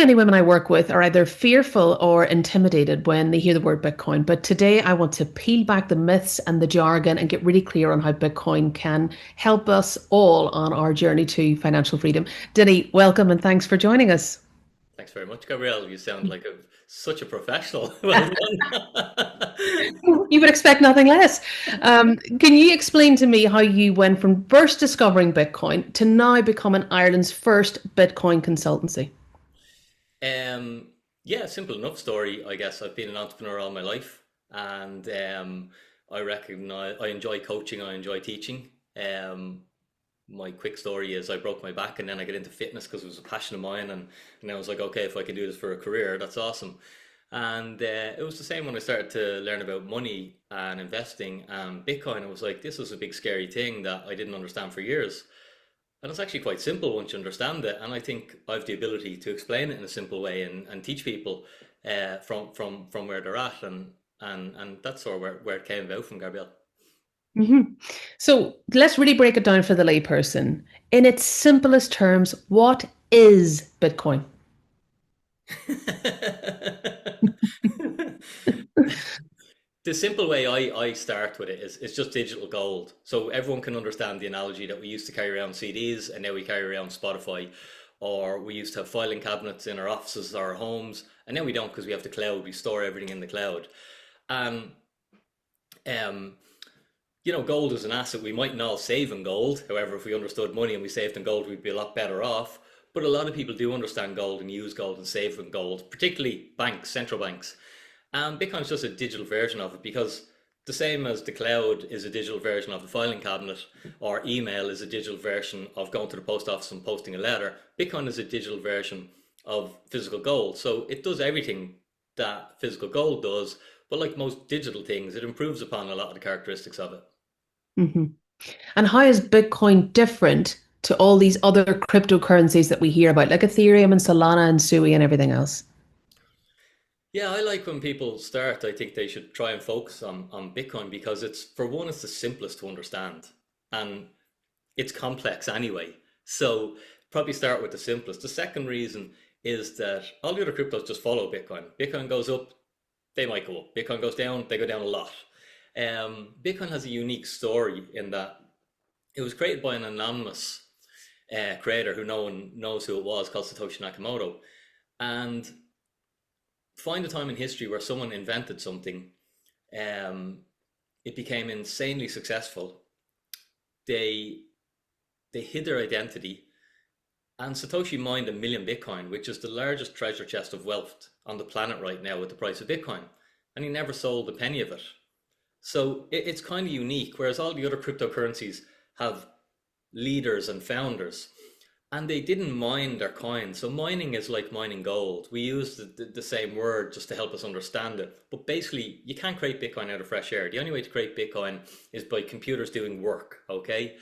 many women I work with are either fearful or intimidated when they hear the word Bitcoin. But today I want to peel back the myths and the jargon and get really clear on how Bitcoin can help us all on our journey to financial freedom. Dinny, welcome and thanks for joining us. Thanks very much, Gabrielle. You sound like such a professional. Well done. You would expect nothing less. Can you explain to me how you went from first discovering Bitcoin to now becoming Ireland's first Bitcoin consultancy? Yeah, simple enough story, I guess. I've been an entrepreneur all my life, and I recognize I enjoy coaching, I enjoy teaching. Um, my quick story is I broke my back, and then I got into fitness because it was a passion of mine, and I was like, okay, if I can do this for a career, that's awesome. And it was the same when I started to learn about money and investing and Bitcoin. I was like, this is a big scary thing that I didn't understand for years. And it's actually quite simple once you understand it. And I think I have the ability to explain it in a simple way and teach people from where they're at. And that's sort of where it came about from, Gabrielle. hmm So let's really break it down for the layperson. In its simplest terms, what is Bitcoin? The simple way I start with it is it's just digital gold. So everyone can understand the analogy that we used to carry around CDs and now we carry around Spotify, or we used to have filing cabinets in our offices or our homes, and now we don't because we have the cloud. We store everything in the cloud. And um, gold is an asset. We mightn't all save in gold. However, if we understood money and we saved in gold, we'd be a lot better off. But a lot of people do understand gold and use gold and save in gold, particularly banks, central banks. And Bitcoin's just a digital version of it because the same as the cloud is a digital version of the filing cabinet, or email is a digital version of going to the post office and posting a letter, Bitcoin is a digital version of physical gold. So it does everything that physical gold does, but like most digital things, it improves upon a lot of the characteristics of it. hmm And how is Bitcoin different to all these other cryptocurrencies that we hear about, like Ethereum and Solana and Sui and everything else? Yeah, I like when people start. I think they should try and focus on Bitcoin because it's, for one, it's the simplest to understand and it's complex anyway. So probably start with the simplest. The second reason is that all the other cryptos just follow Bitcoin. Bitcoin goes up, they might go up. Bitcoin goes down, they go down a lot. Bitcoin has a unique story in that it was created by an anonymous creator who no one knows who it was, called Satoshi Nakamoto. And find a time in history where someone invented something, um, it became insanely successful. They they hid their identity, and Satoshi mined 1 million Bitcoin, which is the largest treasure chest of wealth on the planet right now with the price of Bitcoin, and he never sold a penny of it. So it's kind of unique, whereas all the other cryptocurrencies have leaders and founders, and they didn't mine their coins. So mining is like mining gold. We use the same word just to help us understand it. But basically, you can't create Bitcoin out of fresh air. The only way to create Bitcoin is by computers doing work, okay?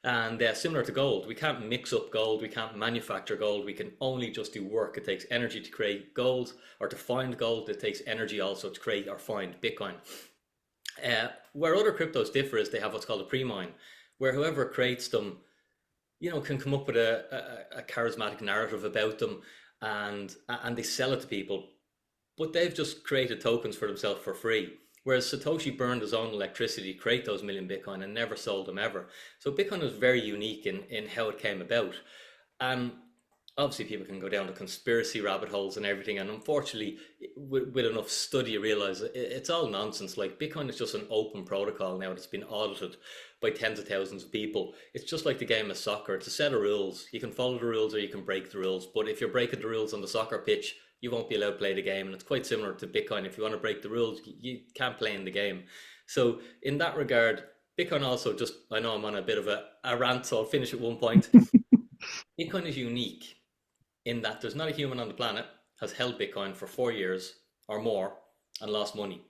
And similar to gold, we can't mix up gold. We can't manufacture gold. We can only just do work. It takes energy to create gold or to find gold. It takes energy also to create or find Bitcoin. Where other cryptos differ is they have what's called a pre-mine, where whoever creates them, can come up with a charismatic narrative about them, and they sell it to people, but they've just created tokens for themselves for free. Whereas Satoshi burned his own electricity to create those 1 million Bitcoin and never sold them ever. So Bitcoin is very unique in how it came about. And obviously people can go down the conspiracy rabbit holes and everything, and unfortunately with enough study you realize it's all nonsense. Like, Bitcoin is just an open protocol now that's been audited by tens of thousands of people. It's just like the game of soccer. It's a set of rules. You can follow the rules or you can break the rules, but if you're breaking the rules on the soccer pitch, you won't be allowed to play the game. And it's quite similar to Bitcoin. If you want to break the rules, you can't play in the game. So in that regard, Bitcoin also, just, I know I'm on a bit of a rant, so I'll finish at one point. Bitcoin is unique in that there's not a human on the planet has held Bitcoin for 4 years or more and lost money.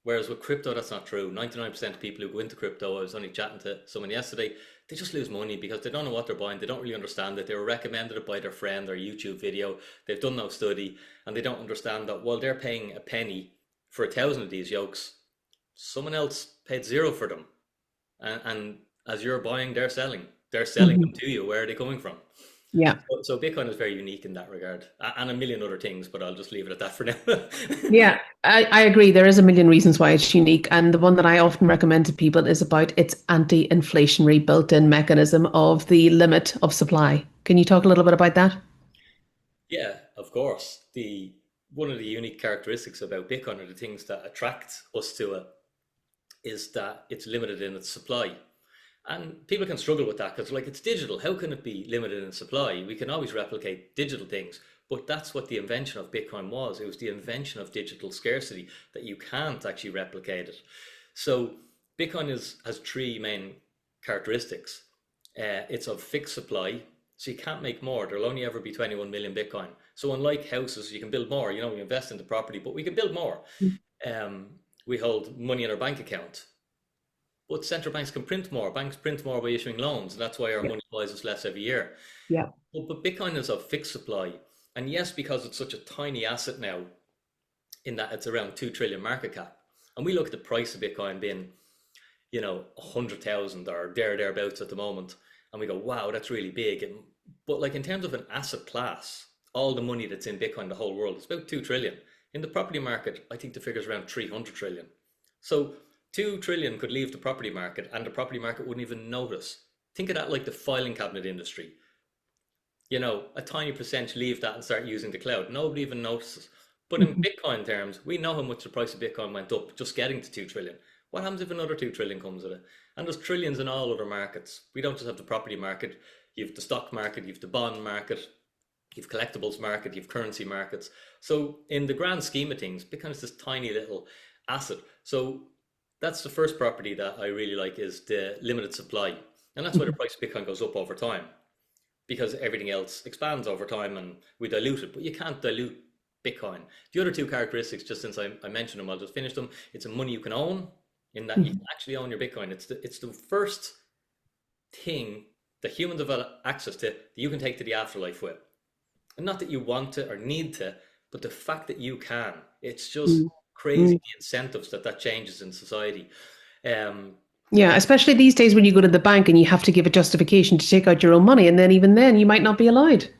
Whereas with crypto, that's not true. 99% of people who go into crypto, I was only chatting to someone yesterday, they just lose money because they don't know what they're buying. They don't really understand it. They were recommended it by their friend or YouTube video. They've done no study, and they don't understand that while they're paying a penny for 1,000 of these yokes, someone else paid zero for them. And as you're buying, they're selling. They're selling them Mhm. to you. Where are they coming from? Yeah. So Bitcoin is very unique in that regard, and a million other things, but I'll just leave it at that for now. Yeah, I agree. There is a million reasons why it's unique. And the one that I often recommend to people is about its anti-inflationary built-in mechanism of the limit of supply. Can you talk a little bit about that? Yeah, of course. The One of the unique characteristics about Bitcoin, or the things that attract us to it, is that it's limited in its supply. And people can struggle with that because, like, it's digital. How can it be limited in supply? We can always replicate digital things, but that's what the invention of Bitcoin was. It was the invention of digital scarcity, that you can't actually replicate it. So Bitcoin has three main characteristics. It's of fixed supply, so you can't make more. There'll only ever be 21 million Bitcoin. So unlike houses, you can build more. We invest into property, but we can build more. Um, we hold money in our bank account, but central banks can print more. Banks print more by issuing loans. And that's why our Yeah. money buys us less every year. Yeah. But Bitcoin is of fixed supply. And yes, because it's such a tiny asset now, in that it's around 2 trillion market cap. And we look at the price of Bitcoin being, 100,000 or thereabouts at the moment. And we go, wow, that's really big. But like, in terms of an asset class, all the money that's in Bitcoin, the whole world, it's about 2 trillion. In the property market, I think the figure's around 300 trillion. So 2 trillion could leave the property market and the property market wouldn't even notice. Think of that like the filing cabinet industry. A tiny percentage leave that and start using the cloud. Nobody even notices. But in Mhm. Bitcoin terms, we know how much the price of Bitcoin went up just getting to 2 trillion. What happens if another 2 trillion comes with it? And there's trillions in all other markets. We don't just have the property market. You've the stock market, you've the bond market, you've collectibles market, you've currency markets. So in the grand scheme of things, Bitcoin is this tiny little asset. So that's the first property that I really like, is the limited supply. And that's why the Mhm. price of Bitcoin goes up over time, because everything else expands over time and we dilute it. But you can't dilute Bitcoin. The other two characteristics, just since I mentioned them, I'll just finish them. It's a money you can own, in that you can Mhm. actually own your Bitcoin. It's the first thing that humans have access to that you can take to the afterlife with. And not that you want to or need to, but the fact that you can. It's just Mhm. crazy Mhm. the incentives that changes in society. Um, Yeah, especially these days when you go to the bank and you have to give a justification to take out your own money, and then even then you might not be allowed.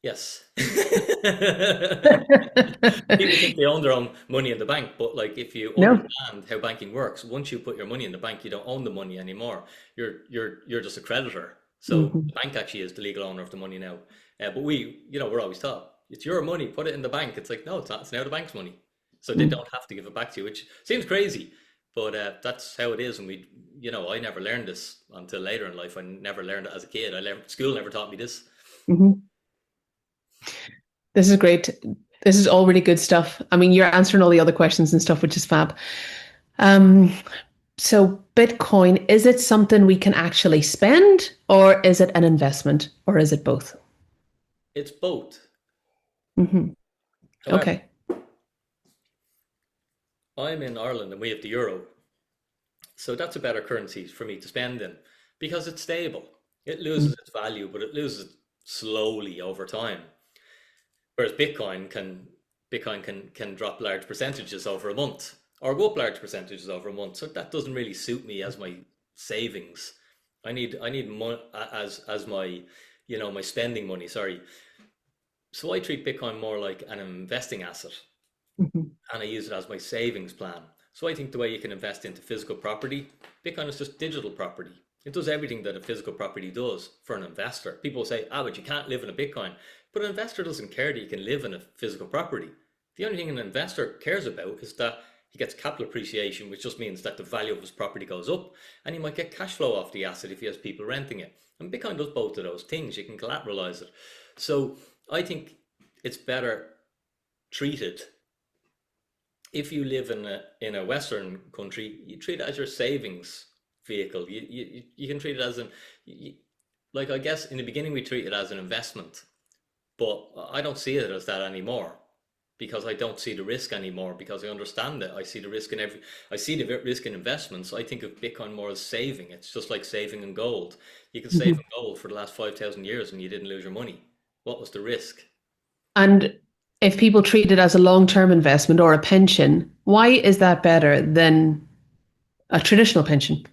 yes. People think they own their own money in the bank, but like, if you No. understand how banking works, once you put your money in the bank, you don't own the money anymore. You're just a creditor. So Mhm. the bank actually is the legal owner of the money now. But we're always taught it's your money, put it in the bank. It's like, no, it's not. It's now the bank's money, so they Mhm. don't have to give it back to you, which seems crazy, but that's how it is. And I never learned this until later in life. I never learned it as a kid. I learned School never taught me this. Mhm. This is great. This is all really good stuff. I mean, you're answering all the other questions and stuff, which is fab. Um, so Bitcoin, is it something we can actually spend, or is it an investment, or is it both? It's both. Hmm. However, Okay. I'm in Ireland and we have the euro. So that's a better currency for me to spend in, because it's stable. It loses its value, but it loses it slowly over time. Whereas Bitcoin can drop large percentages over a month, or go up large percentages over a month. So that doesn't really suit me as my savings. I need money as my my spending money. Sorry. So I treat Bitcoin more like an investing asset, Mhm. and I use it as my savings plan. So I think the way you can invest into physical property, Bitcoin is just digital property. It does everything that a physical property does for an investor. People say, but you can't live in a Bitcoin. But an investor doesn't care that you can live in a physical property. The only thing an investor cares about is that he gets capital appreciation, which just means that the value of his property goes up, and he might get cash flow off the asset if he has people renting it. And Bitcoin does both of those things. You can collateralize it. So I think it's better treated. If you live in a Western country, you treat it as your savings vehicle. You can treat it as you, like, I guess in the beginning we treat it as an investment, but I don't see it as that anymore, because I don't see the risk anymore, because I understand it. I see the risk in investments. I think of Bitcoin more as saving. It's just like saving in gold. You can save Mhm. in gold for the last 5,000 years and you didn't lose your money. What was the risk? And if people treat it as a long-term investment or a pension, why is that better than a traditional pension?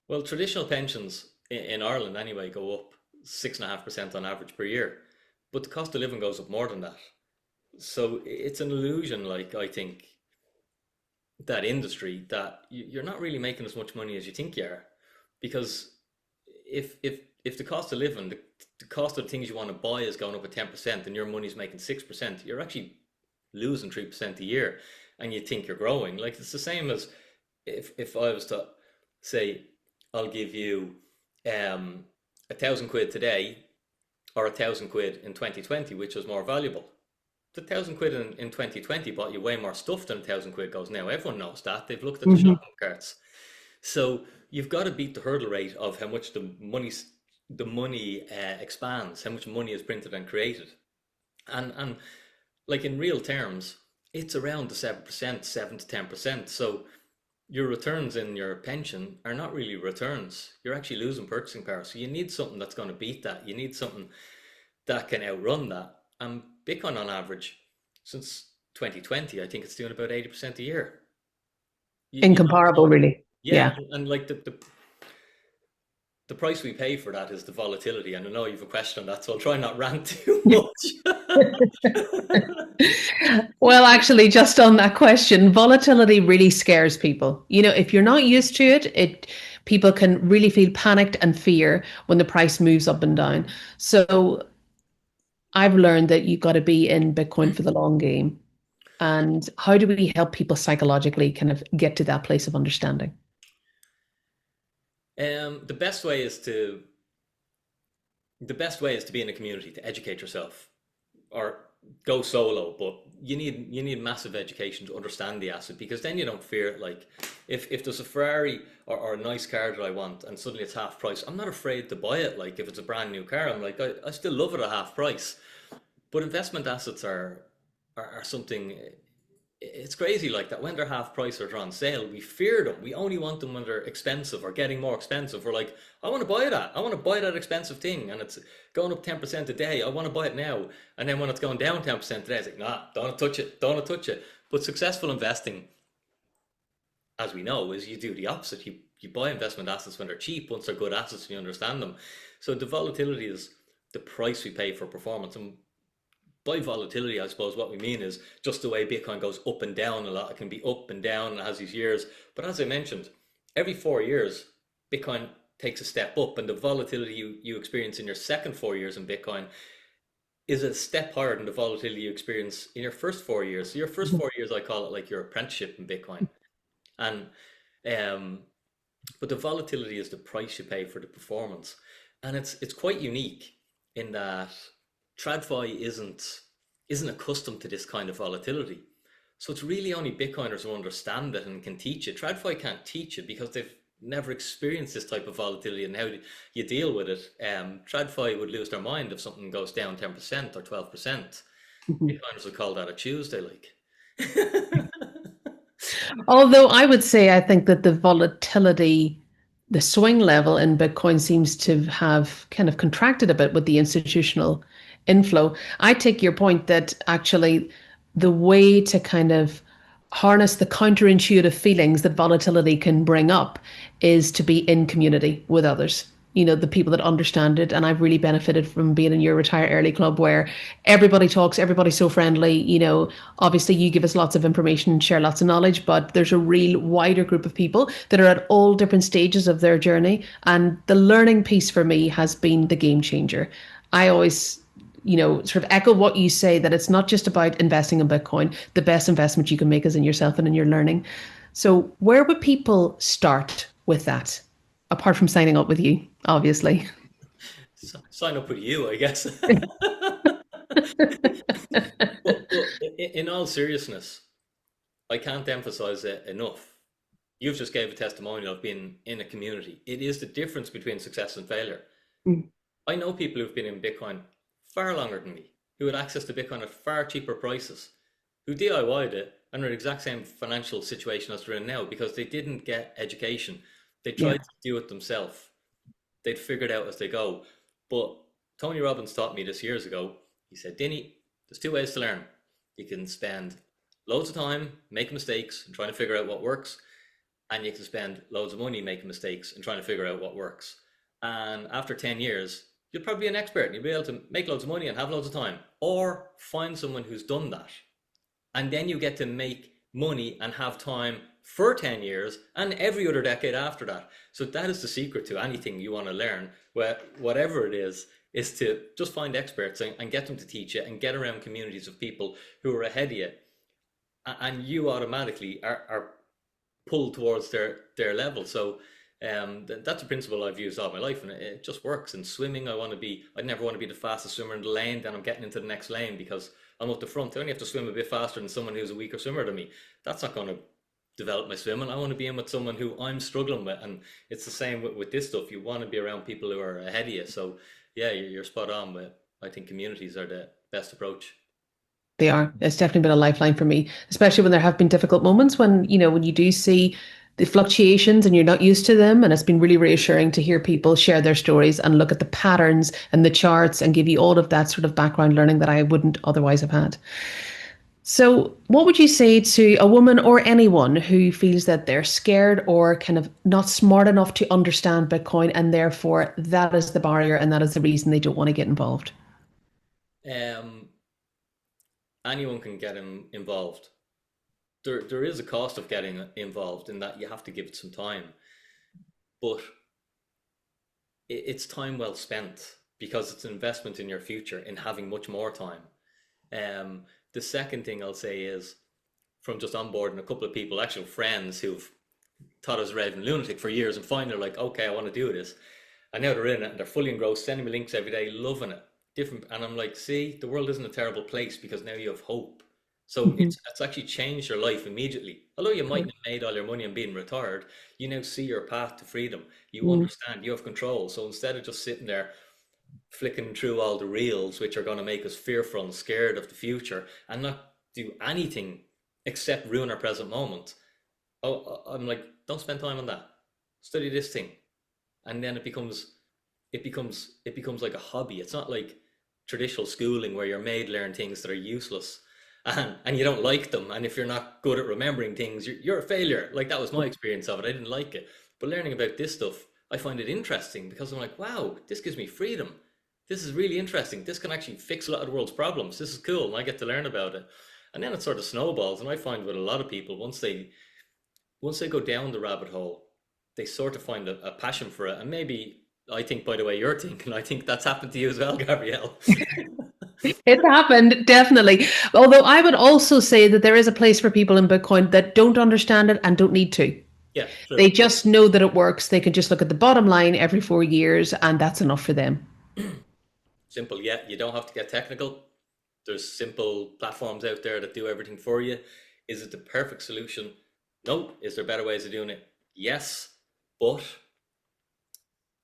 Well, traditional pensions, in Ireland anyway, go up 6.5% on average per year. But the cost of living goes up more than that. So it's an illusion, like I think, that industry that you're not really making as much money as you think you are. Because if the cost of living, the cost of the things you want to buy is going up at 10% and your money's making 6%, you're actually losing 3% a year and you think you're growing. Like it's the same as if I was to say, I'll give you 1,000 quid today or 1,000 quid in 2020, which was more valuable. The 1,000 quid in 2020 bought you way more stuff than 1,000 quid goes now. Everyone knows that. They've looked at the Hmm. shopping carts. So you've got to beat the hurdle rate of how much the money expands, how much money is printed and created, and like in real terms, it's around the 7%, 7 to 10%. So your returns in your pension are not really returns. You're actually losing purchasing power. So you need something that's going to beat that. You need something that can outrun that. And Bitcoin on average, since 2020, I think it's doing about 80% a year. You know, Incomparable, really. yeah, Yeah. and like the price we pay for that is the volatility. And I know you have a question on that, so I'll try not rant too much. Well, actually, just on that question, volatility really scares people. If you're not used to it, people can really feel panicked and fear when the price moves up and down. So I've learned that you've got to be in Bitcoin for the long game. And how do we help people psychologically kind of get to that place of understanding? The best way is to be in a community, to educate yourself or go solo, but you need massive education to understand the asset, because then you don't fear it. Like if there's a Ferrari or a nice car that I want and suddenly it's half price, I'm not afraid to buy it. Like if it's a brand new car, I'm like, I still love it at half price. But investment assets are something, it's crazy like that. When they're half price or they're on sale, we fear them. We only want them when they're expensive or getting more expensive. We're like, I want to buy that. I want to buy that expensive thing, and it's going up 10% a day. I want to buy it now. And then when it's going down 10% today, it's like, nah, don't want to touch it. Don't want to touch it. But successful investing, as we know, is you do the opposite. You buy investment assets when they're cheap, once they're good assets and you understand them. So the volatility is the price we pay for performance. And by volatility, I suppose what we mean is just the way Bitcoin goes up and down a lot. It can be up and down and it has these years. But as I mentioned, every 4 years, Bitcoin takes a step up, and the volatility you experience in your second 4 years in Bitcoin is a step higher than the volatility you experience in your first 4 years. So your first 4 years, I call it like your apprenticeship in Bitcoin. And um, but the volatility is the price you pay for the performance, and it's quite unique in that TradFi isn't accustomed to this kind of volatility. So it's really only Bitcoiners who understand it and can teach it. TradFi can't teach it because they've never experienced this type of volatility and how you deal with it. TradFi would lose their mind if something goes down 10% or 12%. Mhm. Bitcoiners would call that a Tuesday, like. Although I would say I think that the volatility, the swing level in Bitcoin seems to have kind of contracted a bit with the institutional inflow. I take your point that actually the way to kind of harness the counterintuitive feelings that volatility can bring up is to be in community with others. The people that understand it. And I've really benefited from being in your Retire Early Club where everybody talks, everybody's so friendly. Obviously you give us lots of information, share lots of knowledge, but there's a real wider group of people that are at all different stages of their journey. And the learning piece for me has been the game changer. I always sort of echo what you say, that it's not just about investing in Bitcoin. The best investment you can make is in yourself and in your learning. So where would people start with that? Apart from signing up with you, obviously. Sign up with you, I guess. But in all seriousness, I can't emphasize it enough. You've just gave a testimonial of being in a community. It is the difference between success and failure. Mm. I know people who've been in Bitcoin far longer than me, who had access to Bitcoin at far cheaper prices, who DIY'd it and are in the exact same financial situation as they're in now because they didn't get education. They Yeah. tried to do it themselves. They'd figure it out as they go. But Tony Robbins taught me this years ago. He said, Dinny, there's two ways to learn. You can spend loads of time making mistakes and trying to figure out what works, and you can spend loads of money making mistakes and trying to figure out what works. And after 10 years, you'll probably be an expert and you'll be able to make loads of money and have loads of time. Or find someone who's done that. And then you get to make money and have time for 10 years and every other decade after that. So that is the secret to anything you want to learn, whatever it is to just find experts and get them to teach you and get around communities of people who are ahead of you. And you automatically are pulled towards their level. So that's a principle I've used all my life, and it just works. In swimming, I never want to be the fastest swimmer in the lane. Then I'm getting into the next lane because I'm up the front. I only have to swim a bit faster than someone who's a weaker swimmer than me. That's not going to develop my swimming. I want to be in with someone who I'm struggling with, and it's the same with this stuff. You want to be around people who are ahead of you. So yeah, you're spot on. With I think communities are the best approach. They are. It's definitely been a lifeline for me, especially when there have been difficult moments when, when you do see the fluctuations and you're not used to them. And it's been really reassuring to hear people share their stories and look at the patterns and the charts and give you all of that sort of background learning that I wouldn't otherwise have had. So, what would you say to a woman or anyone who feels that they're scared or kind of not smart enough to understand Bitcoin and therefore that is the barrier and that is the reason they don't want to get involved? Um, Anyone can get involved. There is a cost of getting involved in that you have to give it some time, but it's time well spent because it's an investment in your future in having much more time. The second thing I'll say is from just onboarding a couple of people, actual friends who've thought I was a raving lunatic for years, and finally they're like, okay, I want to do this. And now they're in it and they're fully engrossed, sending me links every day, loving it. Different, and I'm like, see, the world isn't a terrible place because now you have hope. So Mhm. it's actually changed your life immediately. Although you mightn't have made all your money and been retired, you now see your path to freedom. You Mm. understand, you have control. So instead of just sitting there flicking through all the reels, which are going to make us fearful and scared of the future, and not do anything except ruin our present moment, I'm like, don't spend time on that. Study this thing, and then it becomes like a hobby. It's not like traditional schooling where you're made learn things that are useless and you don't like them. And if you're not good at remembering things, you're a failure. Like that was my experience of it. I didn't like it. But learning about this stuff, I find it interesting because I'm like, wow, this gives me freedom. This is really interesting. This can actually fix a lot of the world's problems. This is cool. And I get to learn about it. And then it sort of snowballs. And I find with a lot of people, once they go down the rabbit hole, they sort of find a passion for it. And maybe I think by the way you're thinking, I think that's happened to you as well, Gabrielle. It happened, definitely. Although I would also say that there is a place for people in Bitcoin that don't understand it and don't need to. Yeah, They true. just know that it works. They can just look at the bottom line every 4 years, and that's enough for them. Simple. Yeah, you don't have to get technical. There's simple platforms out there that do everything for you. Is it the perfect solution? No. Is there better ways of doing it? Yes, but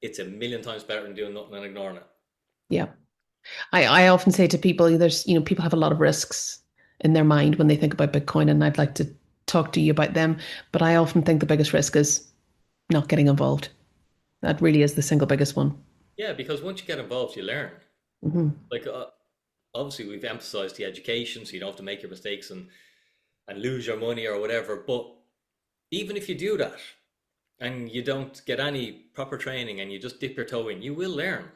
it's a million times better than doing nothing and ignoring it. Yeah. I often say to people, people have a lot of risks in their mind when they think about Bitcoin, and I'd like to talk to you about them. But I often think the biggest risk is not getting involved. That really is the single biggest one. Yeah, because once you get involved, you learn. Hmm. Like obviously we've emphasized the education, so you don't have to make your mistakes and lose your money or whatever. But even if you do that and you don't get any proper training and you just dip your toe in, you will learn.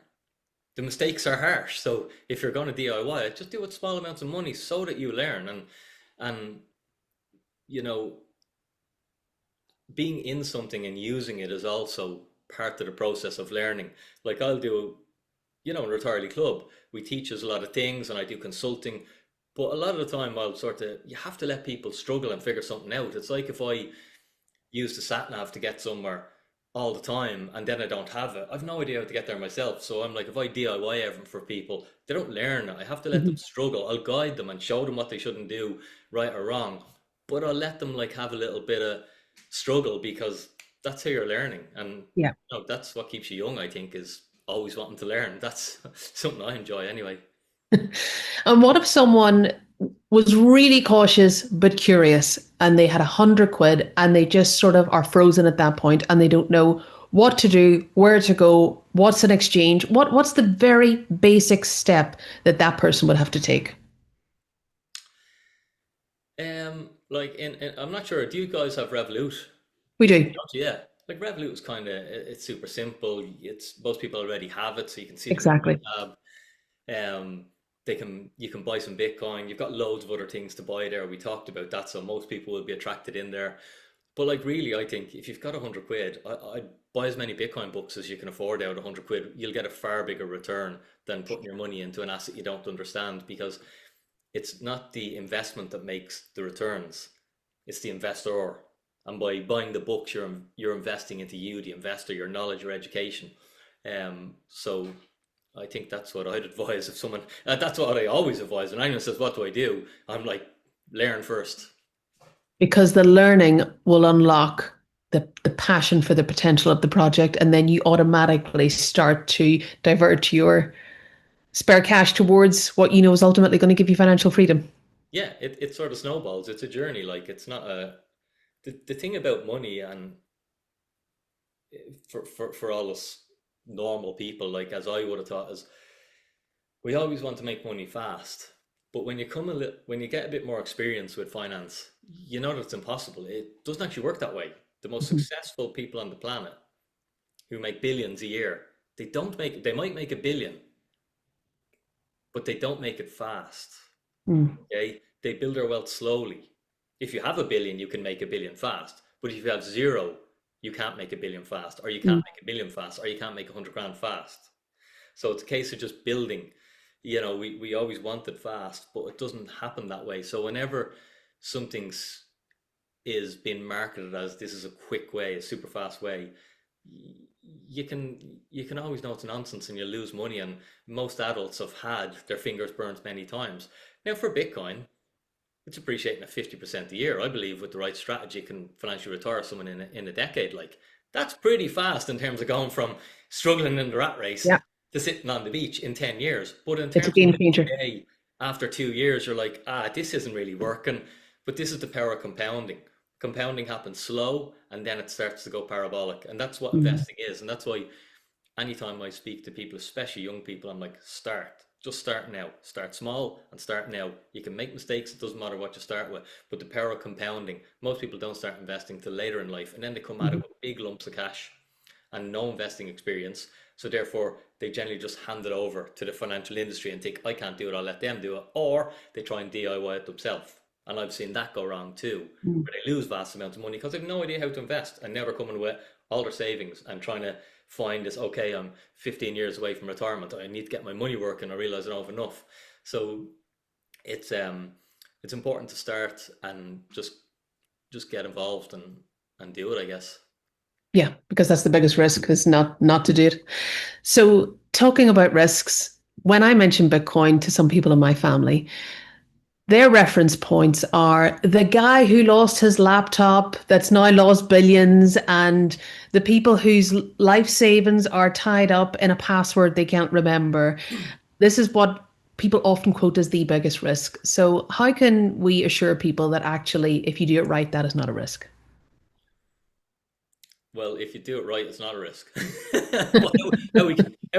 The mistakes are harsh. So if you're going to DIY it, just do it with small amounts of money so that you learn. And you know, being in something and using it is also part of the process of learning. Like I'll do, in Retirely Club, we teach us a lot of things and I do consulting. But a lot of the time I'll you have to let people struggle and figure something out. It's like if I use the sat nav to get somewhere all the time and then I don't have it. I've no idea how to get there myself. So I'm like, if I DIY everything for people, they don't learn. I have to let them Hmm. struggle. I'll guide them and show them what they shouldn't do, right or wrong. But I'll let them like have a little bit of struggle because that's how you're learning. And Yeah. that's what keeps you young, I think, is always wanting to learn. That's something I enjoy anyway. And what if someone was really cautious but curious and they had 100 quid and they just sort of are frozen at that point and they don't know what to do, where to go, what's an exchange? What's the very basic step that that person would have to take? Like I'm not sure. Do you guys have Revolut? We do. Don't you? Yeah. like Revolut is kind of, it's super simple. It's most people already have it, so you can see them in Exactly. the tab. They can you can buy some Bitcoin. You've got loads of other things to buy there. We talked about that, so most people will be attracted in there. But like really, I think if you've got 100 quid, I'd buy as many Bitcoin books as you can afford out of 100 quid. You'll get a far bigger return than putting your money into an asset you don't understand, because it's not the investment that makes the returns, it's the investor. And by buying the books, you're investing into you, the investor, your knowledge, your education. So I think that's what I'd advise if someone. That's what I always advise when anyone says, "What do I do?" I'm like, learn first. Because the learning will unlock the passion for the potential of the project, and then you automatically start to divert your spare cash towards what you know is ultimately going to give you financial freedom. Yeah, it sort of snowballs. It's a journey. Like it's not a the thing about money, and for all us normal people, like as I would have thought, is we always want to make money fast. But when you get a bit more experience with finance, you know that it's impossible. It doesn't actually work that way. The most Mhm. successful people on the planet who make billions a year, they might make a billion, but they don't make it fast. Mm, Okay? They build their wealth slowly. If you have a billion, you can make a billion fast. But if you have zero, you can't make a billion fast, or you can't mm, make a million fast, or you can't make 100 grand fast. So it's a case of just building. We always want it fast, but it doesn't happen that way. So whenever something's is being marketed as this is a quick way, a super fast way, you can always know it's nonsense and you lose money. And most adults have had their fingers burnt many times. Now for Bitcoin, it's appreciating at 50% a year. I believe with the right strategy can financially retire someone in a decade. Like that's pretty fast in terms of going from struggling in the rat race yeah, to sitting on the beach in 10 years. But in it's a terms of game living changer. today, after 2 years, you're like, this isn't really working. But this is the power of compounding. Compounding happens slow and then it starts to go parabolic. And that's what Mm, investing is. And that's why anytime I speak to people, especially young people, I'm like, start. Just start now. Start small and start now. You can make mistakes. It doesn't matter what you start with. But the power of compounding, most people don't start investing till later in life. And then they come out of mhm, it with big lumps of cash and no investing experience. So therefore, they generally just hand it over to the financial industry and think, I can't do it, I'll let them do it. Or they try and DIY it themselves. And I've seen that go wrong too, mm. where they lose vast amounts of money because they have no idea how to invest and never coming with all their savings and trying to find this, okay, I'm 15 years away from retirement. I need to get my money working. I realize I don't have enough. So it's important to start and just get involved and do it, I guess. Yeah, because that's the biggest risk is not to do it. So talking about risks, when I mention Bitcoin to some people in my family, their reference points are the guy who lost his laptop that's now lost billions, and the people whose life savings are tied up in a password they can't remember. This is what people often quote as the biggest risk. So, how can we assure people that actually, if you do it right, that is not a risk? Well, if you do it right, it's not a risk. But how we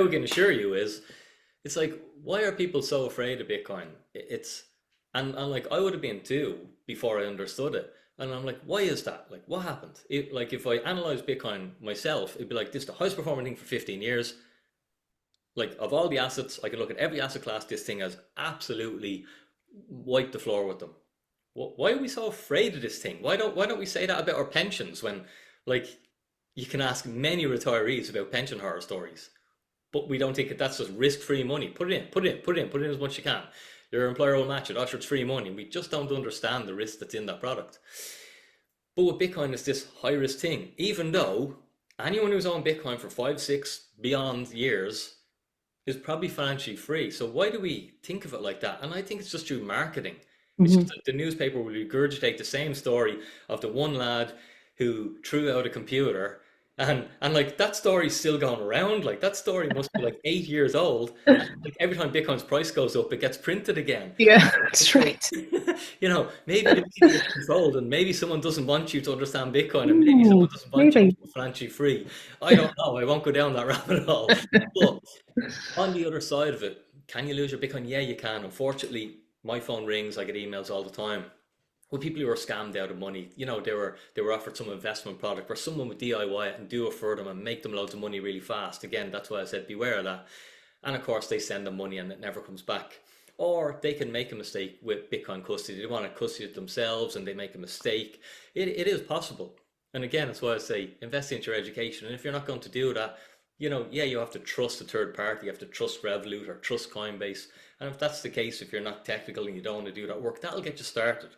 can assure you is, it's like, why are people so afraid of Bitcoin? It's and like I would have been too before I understood it. And I'm like, why is that? Like, what happened? Like, if I analyze Bitcoin myself, it'd be like, this is the highest performing thing for 15 years. Like, of all the assets, I can look at every asset class. This thing has absolutely wiped the floor with them. Why are we so afraid of this thing? Why don't we say that about our pensions when, like, you can ask many retirees about pension horror stories, but we don't think that that's just risk-free money. Put it in, put it in, put it in, put in as much as you can. Your employer will match it. Oh, sure, it's free money. We just don't understand the risk that's in that product. But with Bitcoin, it's this high-risk thing. Even though anyone who's on Bitcoin for 5, 6, beyond years is probably financially free. So why do we think of it like that? And I think it's just through marketing. It's just Mhm. that the newspaper will regurgitate the same story of the one lad who threw out a computer. And like that story's still going around. Like that story must be like 8 years old. And like every time Bitcoin's price goes up, it gets printed again. Yeah, It's that's like, right. maybe the media is controlled and maybe someone doesn't want you to understand Bitcoin and maybe Ooh, someone doesn't want you to maybe. be financially free. I don't know. I won't go down that rabbit hole. But on the other side of it, can you lose your Bitcoin? Yeah, you can. Unfortunately, my phone rings. I get emails all the time with people who were scammed out of money. They were offered some investment product where someone would DIY it and do it for them and make them loads of money really fast. Again, that's why I said beware of that. And of course, they send them money and it never comes back. Or they can make a mistake with Bitcoin custody. They want to custody it themselves and they make a mistake. It is possible. And again, that's why I say invest into your education. And if you're not going to do that, yeah, you have to trust a third party. You have to trust Revolut or trust Coinbase. And if that's the case, if you're not technical and you don't want to do that work, that'll get you started.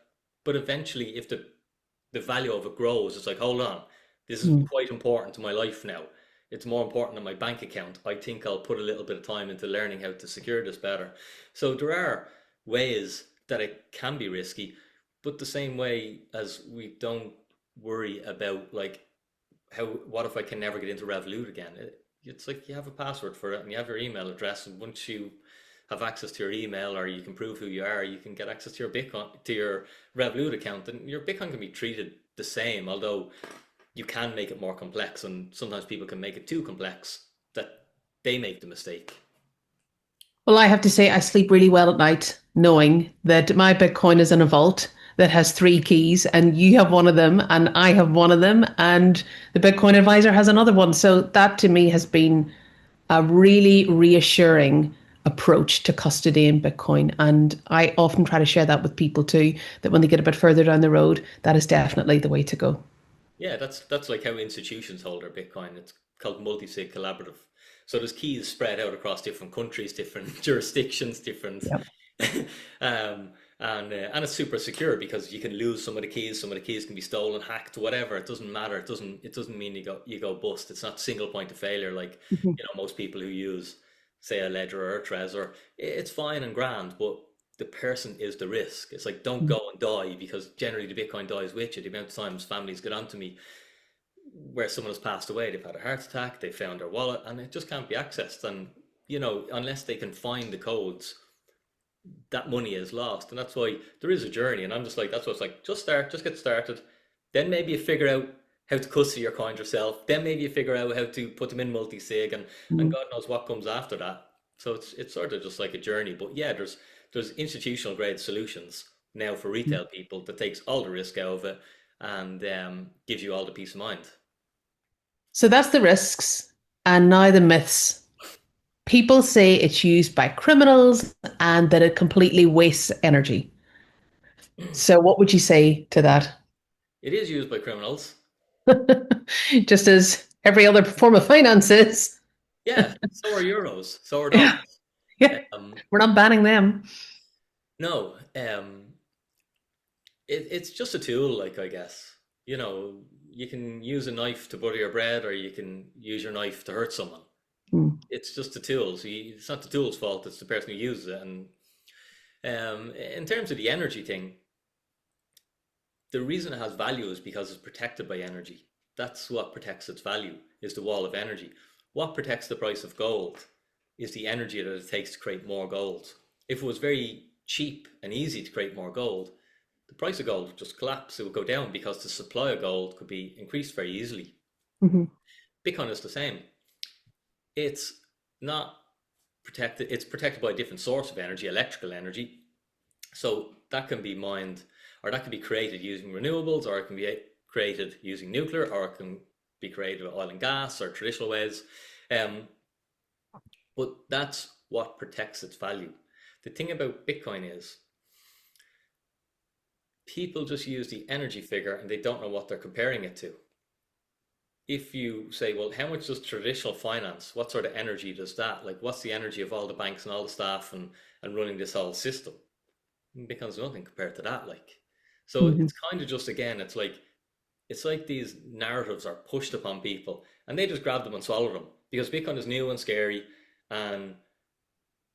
But eventually, if the value of it grows, it's like, hold on, this is Mm. quite important to my life now. It's more important than my bank account. I think I'll put a little bit of time into learning how to secure this better. So there are ways that it can be risky, but the same way as we don't worry about like how what if I can never get into Revolut again? It's like you have a password for it and you have your email address, and once you have access to your email or you can prove who you are, you can get access to your Bitcoin, to your Revolut account, and your Bitcoin can be treated the same, although you can make it more complex, and sometimes people can make it too complex that they make the mistake. Well, I have to say, I sleep really well at night knowing that my Bitcoin is in a vault that has three keys, and you have one of them, and I have one of them, and the Bitcoin advisor has another one. So that to me has been a really reassuring approach to custody in Bitcoin. And I often try to share that with people too, that when they get a bit further down the road, that is definitely the way to go. Yeah, that's like how institutions hold their Bitcoin. It's called multi-sig collaborative. So there's keys spread out across different countries, different jurisdictions, different, Yep. and it's super secure because you can lose some of the keys. Some of the keys can be stolen, hacked, whatever. It doesn't matter. It doesn't mean you go bust. It's not single point of failure like Mhm. most people who use say a Ledger or a Trezor. It's fine and grand, but the person is the risk. It's like don't go and die because generally the Bitcoin dies with you. The amount of times families get onto me where someone has passed away, they've had a heart attack, they found their wallet, and it just can't be accessed. And unless they can find the codes, that money is lost. And that's why there is a journey. And I'm just like, that's what it's like. Just start, just get started. Then maybe you figure out how to custody your coins yourself. Then maybe you figure out how to put them in multi-sig, and Mhm. God knows what comes after that. So it's sort of just like a journey. But yeah, there's institutional grade solutions now for retail people that takes all the risk out of it and gives you all the peace of mind. So that's the risks. And now the myths. People say it's used by criminals and that it completely wastes energy. So what would you say to that? It is used by criminals. Just as every other form of finance is. Yeah, so are euros, so are dollars. Yeah, Um, we're not banning them. no, it's just a tool, like I guess. You can use a knife to butter your bread, or you can use your knife to hurt someone. Mm, It's just a tool. So it's not the tool's fault, it's the person who uses it. And in terms of the energy thing, the reason it has value is because it's protected by energy. That's what protects its value, is the wall of energy. What protects the price of gold is the energy that it takes to create more gold. If it was very cheap and easy to create more gold, the price of gold would just collapse. It would go down because the supply of gold could be increased very easily. mhm, Bitcoin is the same. It's not protected, it's protected by a different source of energy, electrical energy. So that can be mined, or that can be created using renewables, or it can be created using nuclear, or it can be created with oil and gas or traditional ways. Um, but that's what protects its value. The thing about Bitcoin is people just use the energy figure and they don't know what they're comparing it to. If you say, well, how much does traditional finance, what sort of energy does that? Like, what's the energy of all the banks and all the staff and running this whole system? It becomes nothing compared to that. Like, so mhm. it's kind of just, again, it's like these narratives are pushed upon people and they just grab them and swallow them because Bitcoin is new and scary, and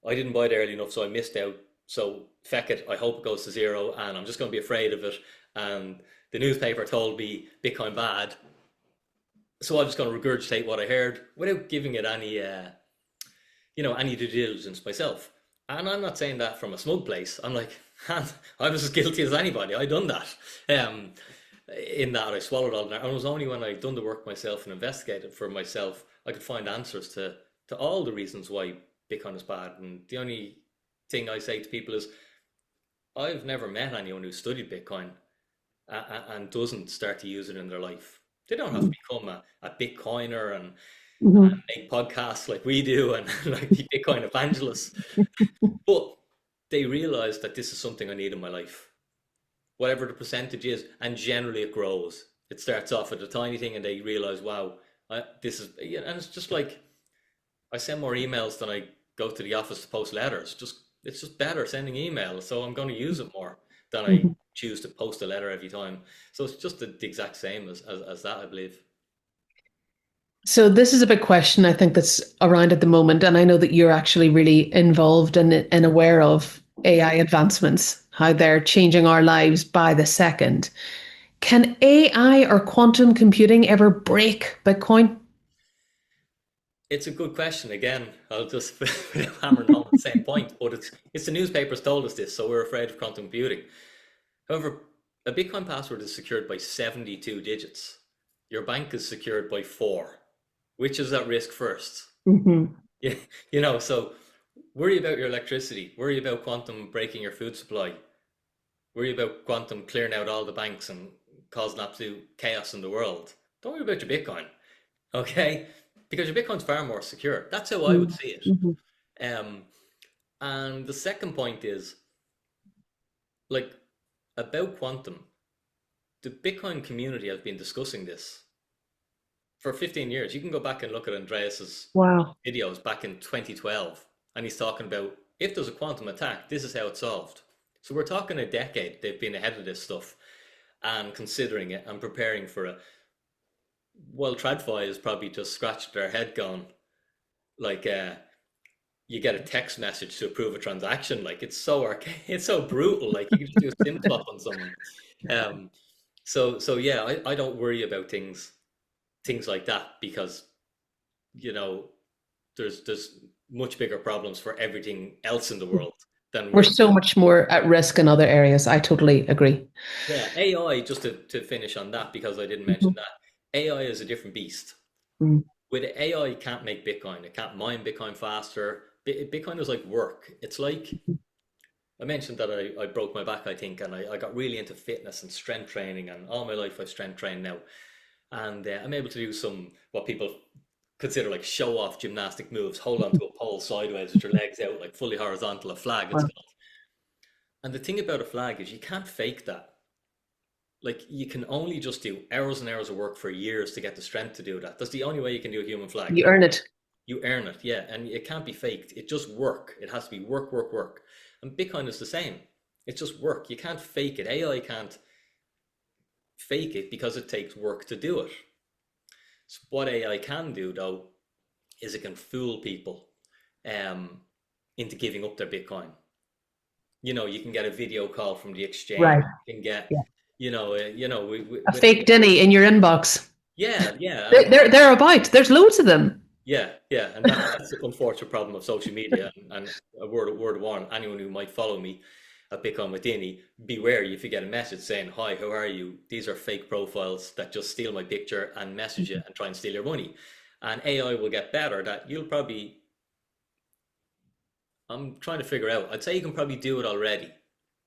I didn't buy it early enough, so I missed out. So feck it, I hope it goes to zero, and I'm just going to be afraid of it. And the newspaper told me Bitcoin bad, so I'm just going to regurgitate what I heard without giving it any due diligence myself. And I'm not saying that from a smug place. I'm like, I was as guilty as anybody. I done that. Um, in that I swallowed all that. And it was only when I done the work myself and investigated for myself, I could find answers to all the reasons why Bitcoin is bad. And the only thing I say to people is, I've never met anyone who studied Bitcoin. and doesn't start to use it in their life. They don't have to become a Bitcoiner and Mhm. make podcasts like we do and like be Bitcoin evangelists, but they realize that this is something I need in my life, whatever the percentage is, and generally it grows. It starts off at a tiny thing, and they realize, wow, this is, yeah, and it's just like I send more emails than I go to the office to post letters. Just it's just better sending emails, so I'm going to use it more than I Mhm. choose to post a letter every time. So it's just the exact same as that, I believe. So this is a big question I think that's around at the moment, and I know that you're actually really involved and aware of AI advancements, how they're changing our lives by the second. Can AI or quantum computing ever break Bitcoin? It's a good question. Again, I'll just hammer home the same point, but it's the newspapers told us this, so we're afraid of quantum computing. However, a Bitcoin password is secured by 72 digits. Your bank is secured by four. Which is at risk first? Hmm. Yeah, you know, so worry about your electricity, worry about quantum breaking your food supply, worry about quantum clearing out all the banks and causing absolute chaos in the world. Don't worry about your Bitcoin, okay? Because your Bitcoin's far more secure. That's how I would see it. Hmm. Um, and the second point is like about quantum. The Bitcoin community has been discussing this for 15 years. You can go back and look at Andreas's Wow. videos back in 2012, and he's talking about if there's a quantum attack, this is how it's solved. So we're talking a decade they've been ahead of this stuff and considering it and preparing for it. Well, TradFi has probably just scratched their head going, like, you get a text message to approve a transaction. Like, it's so archaic, it's so brutal. Like, you can just do a SIM swap on someone. Um, so yeah, I don't worry about things like that because, you know, there's much bigger problems for everything else in the world than We're worrying so about. much more at risk in other areas. I totally agree. Yeah, AI, just to finish on that, because I didn't mention Mhm. that, AI is a different beast. Mm. With AI, you can't make Bitcoin. It can't mine Bitcoin faster. Bitcoin is like work. It's like, I mentioned that I broke my back, I think, and I got really into fitness and strength training, and all my life I strength train now. And I'm able to do some, what people consider like show off gymnastic moves, hold onto a pole sideways with your legs out, like fully horizontal, a flag, it's Wow. called. And the thing about a flag is you can't fake that. Like you can only just do hours and hours of work for years to get the strength to do that. That's the only way you can do a human flag. You earn it. You earn it, yeah, and it can't be faked. It just work. It has to be work, work, work. And Bitcoin is the same. It's just work. You can't fake it. AI can't fake it because it takes work to do it. So what AI can do though is it can fool people um, into giving up their Bitcoin. You know, you can get a video call from the exchange. Right. You can get, Yeah. A with fake Dinny in your inbox. yeah, yeah, They're about. There's loads of them. yeah, and that's the unfortunate problem of social media. And a word of warning: anyone who might follow me at Bitcoin with Dinny, be wary if you get a message saying, "Hi, how are you?" These are fake profiles that just steal my picture and message you and try and steal your money. And AI will get better. That you'll probably, I'm trying to figure out. I'd say you can probably do it already.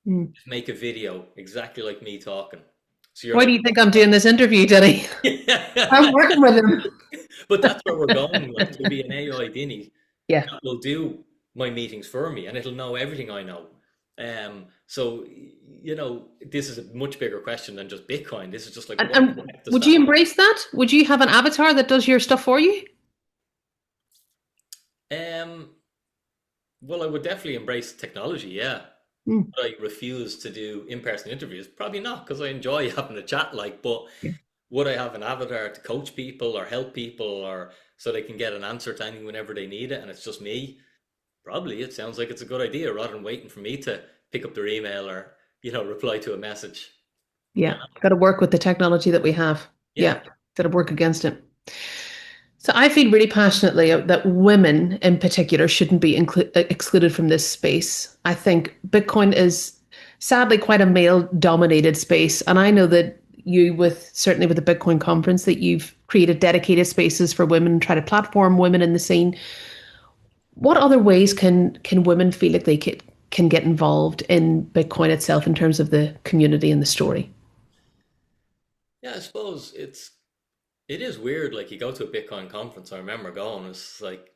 Mm. Just make a video exactly like me talking. So you're Why like, do you think I'm doing this interview, Dinny? I'm working with him. but that's where we're going. Like it'll be an AI Dinny Yeah. that will do my meetings for me, and it'll know everything I know. So you know, this is a much bigger question than just Bitcoin. This is just like what And tech does would that? you embrace that? Would you have an avatar that does your stuff for you? Um, well, I would definitely embrace technology, yeah. Mm. But I refuse to do in-person interviews. Probably not, because I enjoy having a chat. Like, but Yeah. would I have an avatar to coach people or help people, or so they can get an answer to anything whenever they need it, and it's just me? Probably. It sounds like it's a good idea rather than waiting for me to pick up their email or, reply to a message. Yeah. Got to work with the technology that we have. Yeah. Yeah. Got to work against it. So I feel really passionately that women in particular shouldn't be excluded from this space. I think Bitcoin is sadly quite a male-dominated space, and I know that you, with certainly with the Bitcoin conference, that you've created dedicated spaces for women, try to platform women in the scene. What other ways can women feel like can get involved in Bitcoin itself in terms of the community and the story? Yeah, I suppose it is weird. Like you go to a Bitcoin conference, I remember going, it's like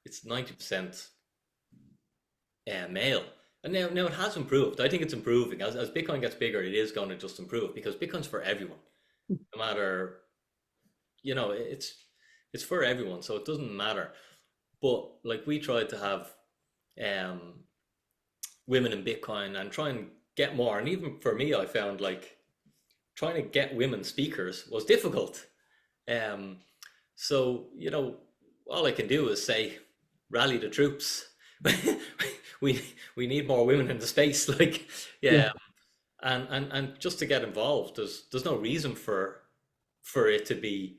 it's 90% male. And now it has improved. I think it's improving. As Bitcoin gets bigger, it is going to just improve because Bitcoin's for everyone. No matter, it's for everyone, so it doesn't matter. But like we tried to have um women in Bitcoin and try and get more. And even for me, I found like trying to get women speakers was difficult. Um, so, all I can do is say, rally the troops. we we need more women in the space. Like, Yeah. yeah, and just to get involved, there's no reason for it to be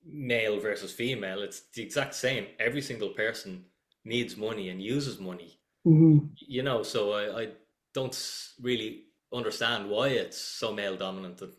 male versus female. It's the exact same. Every single person needs money and uses money. Mhm. So I don't really understand why it's so male dominant. And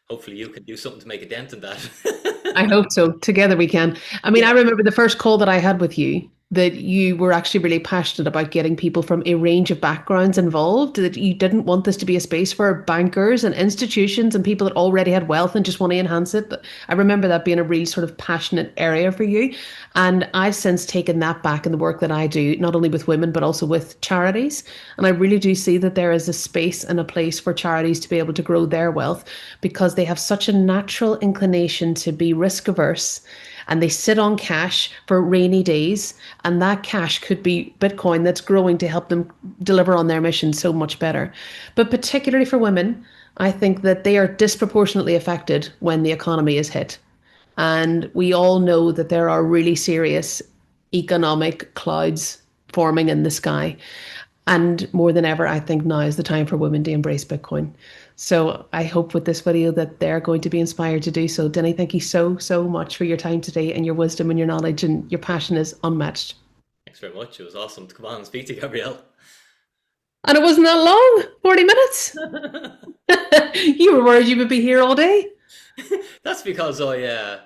hopefully you can do something to make a dent in I that. hope so. Together we can. I mean, I Yeah. remember the first call that I had with you that you were actually really passionate about getting people from a range of backgrounds involved, that you didn't want this to be a space for bankers and institutions and people that already had wealth and just want to enhance it. I remember that being a really sort of passionate area for you. And I've since taken that back in the work that I do, not only with women, but also with charities. And I really do see that there is a space and a place for charities to be able to grow their wealth because they have such a natural inclination to be risk averse and they sit on cash for rainy days. And that cash could be Bitcoin that's growing to help them deliver on their mission so much better. But particularly for women, I think that they are disproportionately affected when the economy is hit. And we all know that there are really serious economic clouds forming in the sky. And more than ever, I think now is the time for women to embrace Bitcoin. So I hope with this video that they're going to be inspired to do so. Denny, thank you so, so much for your time today and your wisdom and your knowledge, and your passion is unmatched. Thanks very much. It was awesome to come on and speak to you, Gabrielle. And it wasn't that long, 40 minutes. You were worried you would be here all day. That's because I